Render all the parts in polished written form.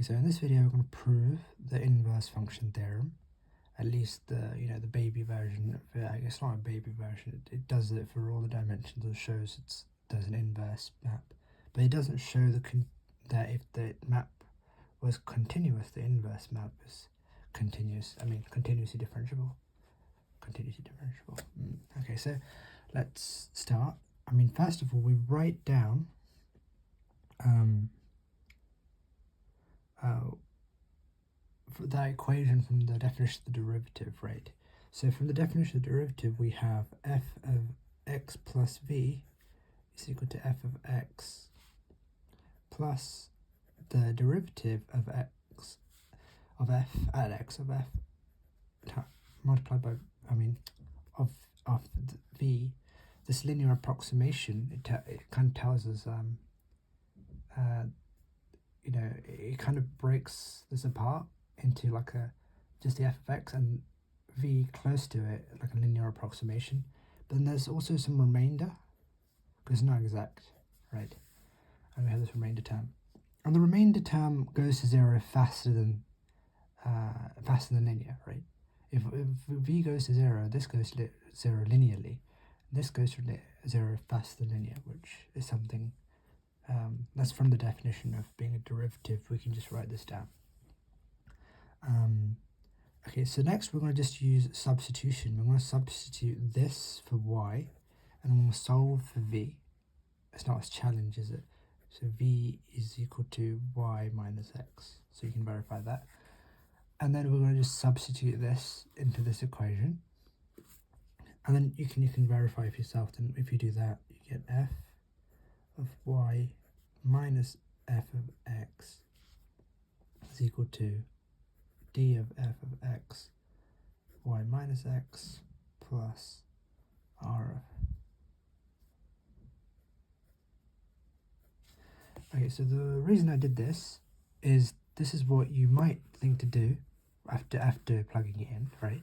Okay, so in this video we're going to prove the inverse function theorem, at least the the baby version of it. I guess not a baby version. It does it for all the dimensions. It shows there's an inverse map, but it doesn't show that if the map was continuous, the inverse map is continuous. I mean continuously differentiable. Okay, so let's start. I mean, first of all, we write down that equation from the definition of the derivative, right? So from the definition of the derivative, we have f of x plus v is equal to f of x plus the derivative of x of f at x of f multiplied by of v. This linear approximation, it kind of tells us it kind of breaks this apart into like just the f of x and v close to it, like a linear approximation. But then there's also some remainder, because it's not exact, right? And we have this remainder term, and the remainder term goes to zero faster than linear, right? If v goes to zero, this goes to zero linearly. This goes to zero faster than linear, which is something that's from the definition of being a derivative. We can just write this down. Okay, so next we're going to just use substitution. We're going to substitute this for y, and we're going to solve for v. It's not a challenge, is it? So v is equal to y minus x. So you can verify that. And then we're going to just substitute this into this equation. And then you can verify for yourself. Then if you do that, you get f of y minus f of x is equal to d of f of x y minus x plus r of. Okay, so the reason I did this is what you might think to do after plugging it in, right?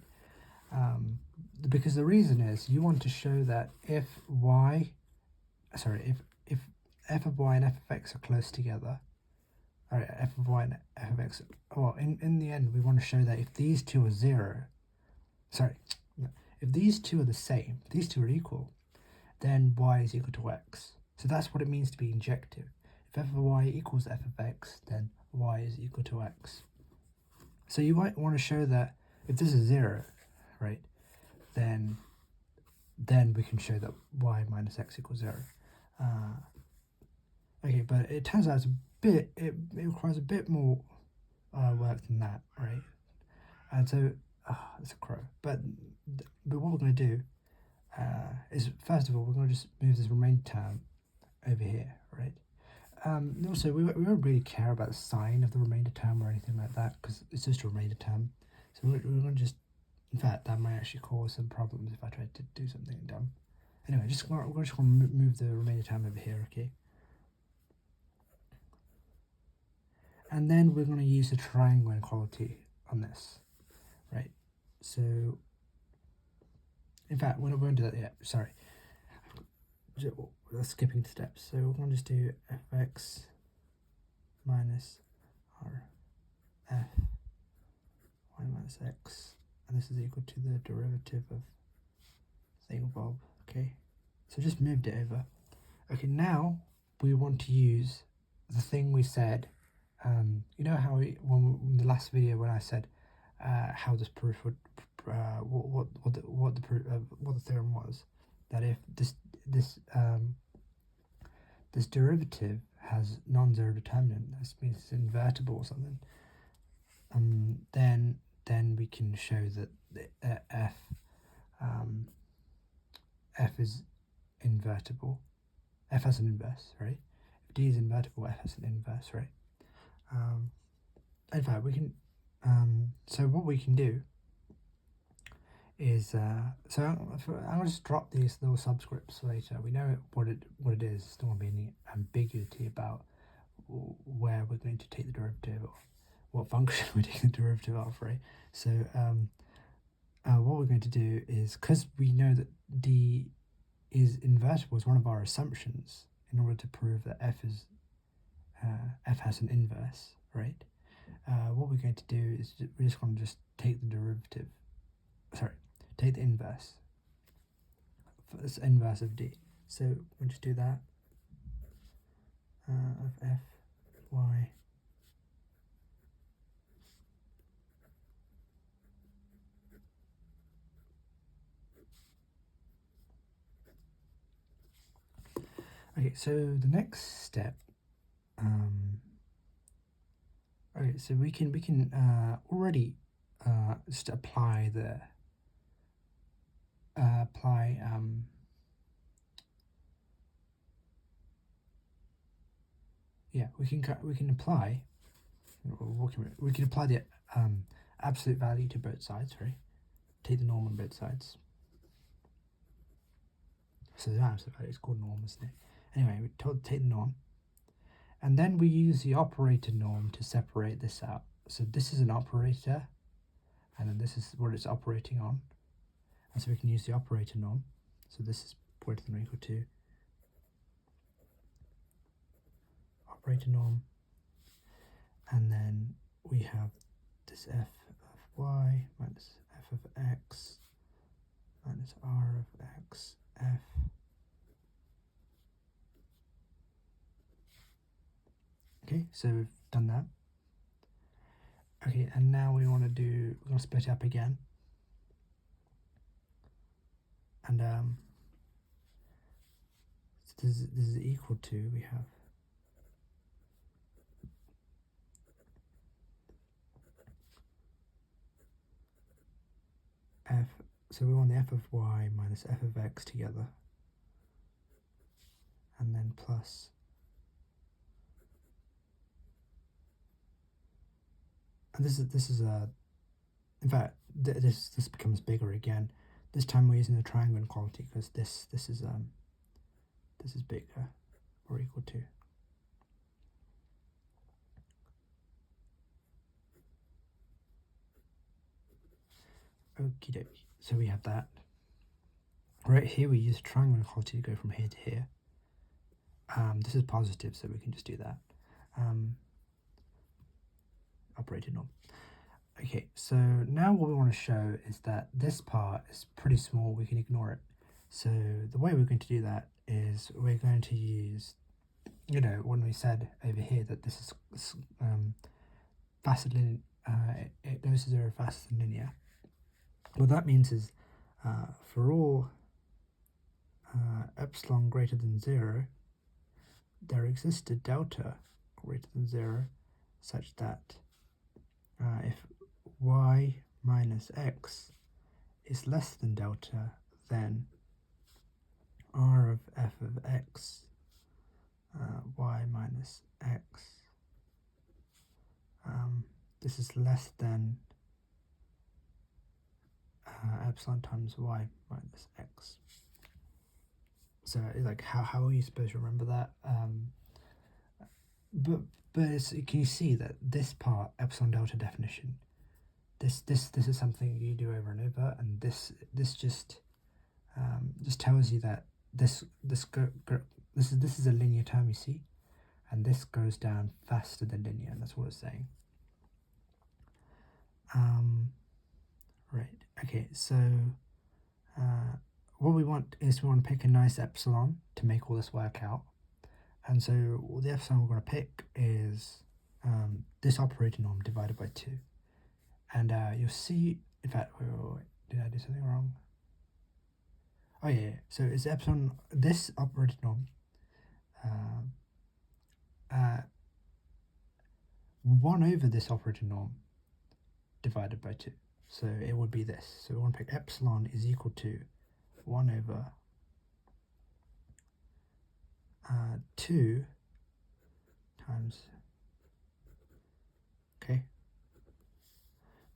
Because the reason is you want to show that if f of y and f of x are close together, all right, f of y and f of x, well, in the end we want to show that if these two are if these two are the same, if these two are equal, then y is equal to x. So that's what it means to be injective. If f of y equals f of x, then y is equal to x. So you might want to show that if this is 0, right, then we can show that y minus x equals 0. Okay, but it turns out it requires a bit more work than that, right? And so it's a crow. But what we're going to do is, first of all, we're going to just move this remainder term over here, right? Also, we don't really care about the sign of the remainder term or anything like that, because it's just a remainder term. So we're going to just, in fact, that might actually cause some problems if I try to do something dumb. Anyway, we're just going to move the remainder term over here, okay? And then we're going to use the triangle inequality on this, right? So, in fact, we're not going to do that yet. Sorry. We're skipping steps. So we're going to just do fx minus r f y minus x, and this is equal to the derivative of thingamabob. Okay, so just moved it over. Okay, now we want to use the thing we said. You know how in the last video when I said how this proof would what the theorem was, that if this derivative has non-zero determinant, that means it's invertible or something, then we can show that the f is invertible. F has an inverse, right? If d is invertible, f has an inverse, right? In fact, we can. So what we can do is I'm going to just drop these little subscripts later. We know what it is. There's not going to be any ambiguity about where we're going to take the derivative of, what function we're taking the derivative of, right? So what we're going to do is, because we know that d is invertible as one of our assumptions, in order to prove that f has an inverse, right? what we're going to do is we're just going to just take the derivative, take the inverse. It's inverse of d. So we'll just do that of f y. Okay, so the next step. Okay, so we can already just apply the we can apply the absolute value to both sides, right? Take the norm on both sides. So the absolute value is called norm, isn't it? Anyway, we take the norm, and then we use the operator norm to separate this out. So this is an operator, and then this is what it's operating on, and so we can use the operator norm. So this is greater than or equal to operator norm, and then we have this f of y minus f of x minus r of x f. Okay, so we've done that. Okay, and now we're going to split it up again. And so this is equal to, we have f, so we want the f of y minus f of x together, and then plus, and this is a, in fact, this becomes bigger again. This time we're using the triangle inequality because this is bigger or equal to. Okie dokie. So we have that. Right here we use triangle inequality to go from here to here. This is positive, so we can just do that. Operator norm. Okay, so now what we want to show is that this part is pretty small, we can ignore it. So the way we're going to do that is we're going to use, when we said over here that this is faster than it goes to 0 faster than linear. What that means is for all epsilon greater than 0, there exists a delta greater than 0 such that if y minus x is less than delta, then r of f of x y minus x, this is less than epsilon times y minus x. So like how are you supposed to remember that? But can you see that this part, epsilon delta definition, this is something you do over and over, and this just tells you that this is a linear term, you see, and this goes down faster than linear, and that's what it's saying. Right. Okay. So what we want is we want to pick a nice epsilon to make all this work out. And so the epsilon we're going to pick is this operator norm divided by 2. And you'll see, in fact, wait, did I do something wrong? Oh yeah, so it's epsilon, this operator norm, 1 over this operator norm divided by 2. So it would be this. So we want to pick epsilon is equal to 1 over 2 times, okay,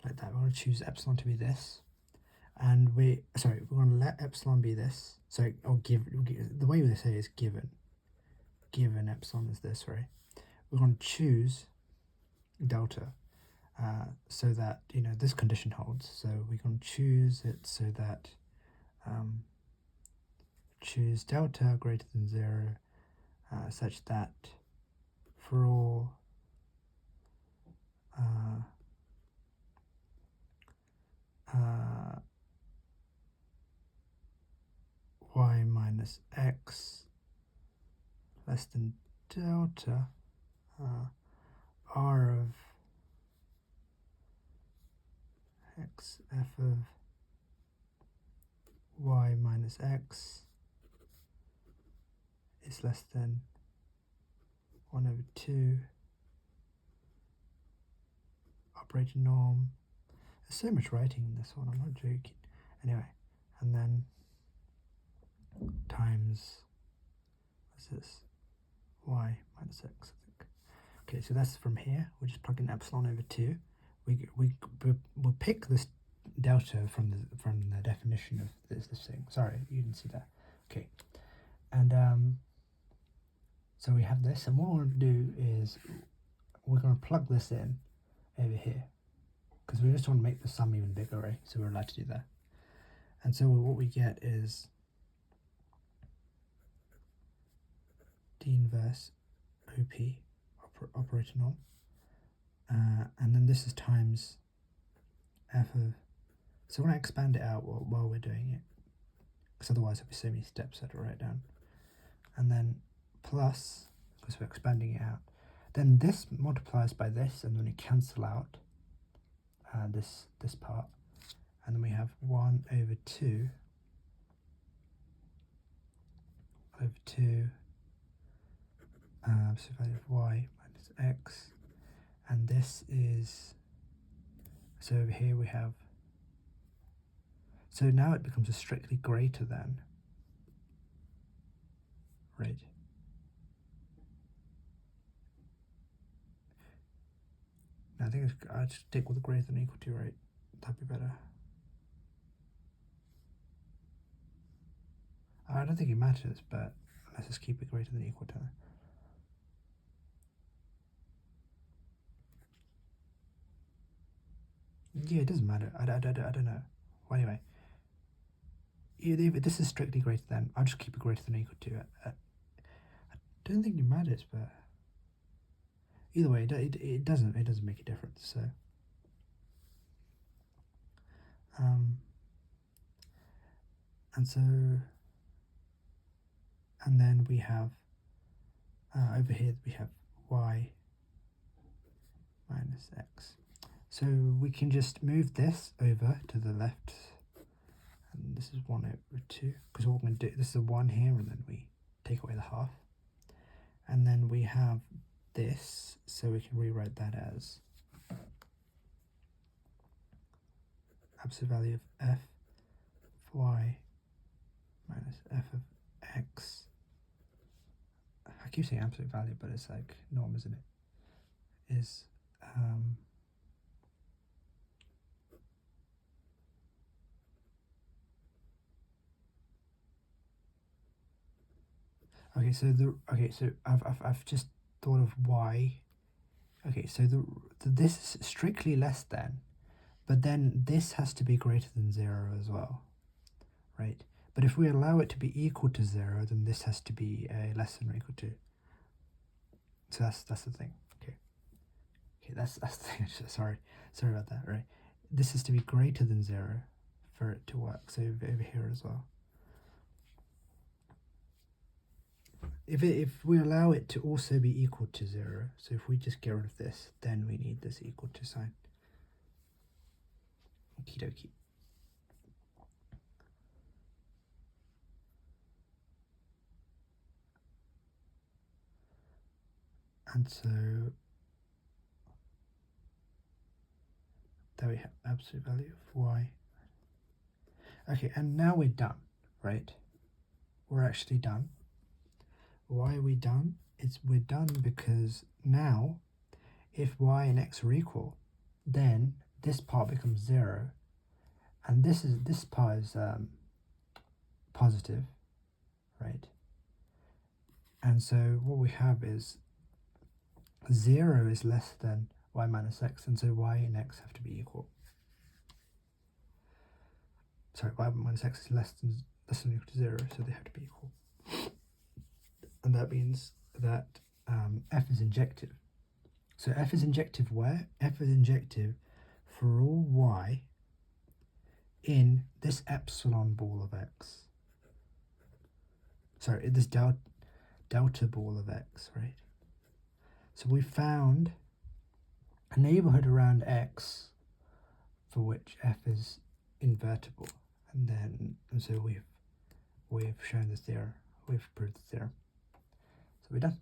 like that. We're going to choose epsilon to be this, and we're going to let epsilon be this. So the way we say is given epsilon is this, right? We're going to choose delta so that this condition holds. So we're going to choose it so that choose delta greater than 0 such that for all minus x less than delta r of x f of y minus x is less than 1 over 2 operating norm. There's so much writing in this one, I'm not joking. Anyway, and then times, what's this, y minus x, I think. Okay, so that's from here. We'll just plug in epsilon over 2. We'll pick this delta from the definition of this thing. Sorry, you didn't see that. Okay, and so we have this, and what we'll do is we're going to plug this in over here because we just want to make the sum even bigger, right? So we're allowed to do that. And so what we get is d inverse OP, operator norm, and then this is times f of, so we're going to expand it out while we're doing it, because otherwise there'll be so many steps I have to write down. And then plus, because we're expanding it out, then this multiplies by this, and then we cancel out this part, and then we have 1 over 2 so value of y minus x, and this is, so over here we have, so now it becomes a strictly greater than, right? I think I'd stick with greater than or equal to, right? That'd be better. I don't think it matters, but let's just keep it greater than or equal to. Yeah, it doesn't matter. I don't know. Well, anyway, if this is strictly greater than, I'll just keep it greater than or equal to. I don't think it matters, but either way, it doesn't make a difference. So, and then we have over here we have y minus x. So we can just move this over to the left, and this is 1 over 2, because what we're going to do, this is a 1 here, and then we take away the half, and then we have this, so we can rewrite that as absolute value of f of y minus f of x. I keep saying absolute value, but it's like norm, isn't it? Is so I've just thought of y. Okay, so this is strictly less than, but then this has to be greater than 0 as well, right? But if we allow it to be equal to 0, then this has to be less than or equal to. So that's the thing. Okay, that's the thing. Sorry about that. Right, this has to be greater than 0 for it to work. So over here as well. If we allow it to also be equal to 0, so if we just get rid of this, then we need this equal to sign. Okie dokie. And so there we have absolute value of y. Okay, and now we're done, right? We're actually done. Why are we done? We're done because now if y and x are equal, then this part becomes 0, and this part is positive, right? And so what we have is 0 is less than y minus x, and so y and x have to be equal. Sorry, y minus x is less than or equal to 0, so they have to be equal. And that means that f is injective. So f is injective where? F is injective for all y in this epsilon ball of x. sorry, this delta ball of x, right? So we found a neighborhood around x for which f is invertible, and so we've shown this theorem, we've proved the theorem. So we're done.